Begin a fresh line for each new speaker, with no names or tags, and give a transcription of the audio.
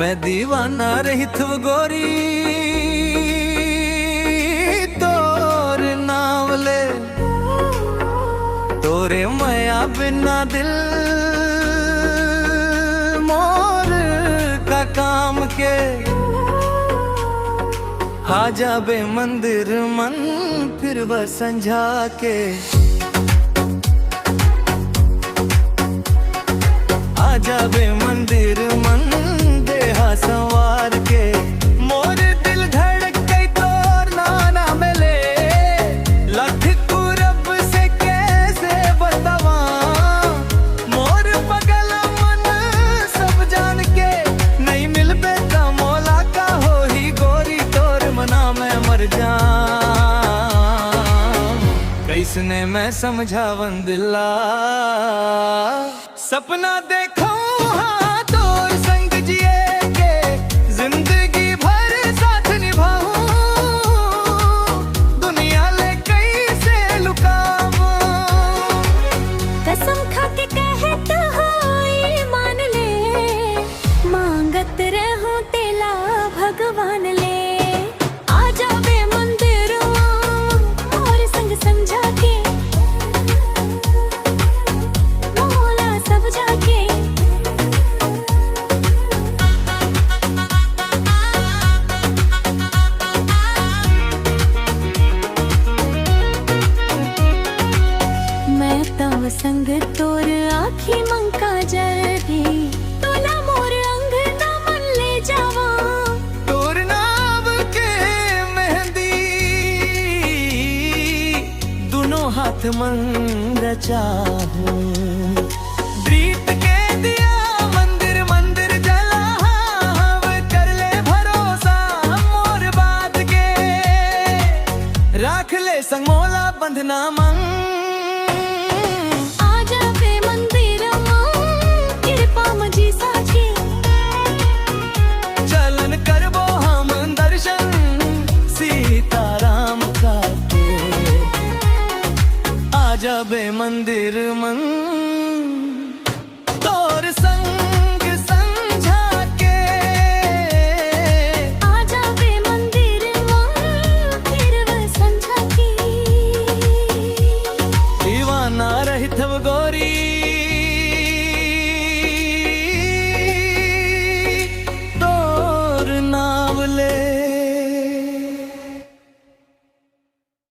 मैं दीवाना रहित गोरी तोर नावले, तोरे माया बिना दिल मोर का काम के। आ जाबे मंदिर मन फिर बस संझा के, आ जाबे मंदिर मन देहा संवार के। मोर दिल धड़क गई तोर नाना मिले, लख कुरब से कैसे बतावा। मोर पगल मन सब जान के, नहीं मिल बेटा मौला का हो ही गोरी तोर मना मैं मर जा। कैसने मैं समझावन दिला, सपना देखो हाँ तोर संग जिए के, जिंदगी भर साथ निभाऊं। दुनिया ले कैसे लुकाऊं।
कसम खा के कहत हो मान ले, मांगत रहूं तेला भगवान ले। आ जावे मंदिर और संग समझा के, मौला सब जाके। मैं तव संग तोर आखी मंका जरी, तोला मोर अंग ना मन ले जावा।
तोर नाव के मेहंदी दोनों हाथ मन रचाहूं। प्रीत के दिया मंदिर मंदिर जला, हव कर ले भरोसा मोर बात के। राख ले संग मौला बंधना मंग,
आ जावे मंदिर कृपा मजी साची।
चलन करबो हम दर्शन सीताराम का के। आ जाबे मंदिर मन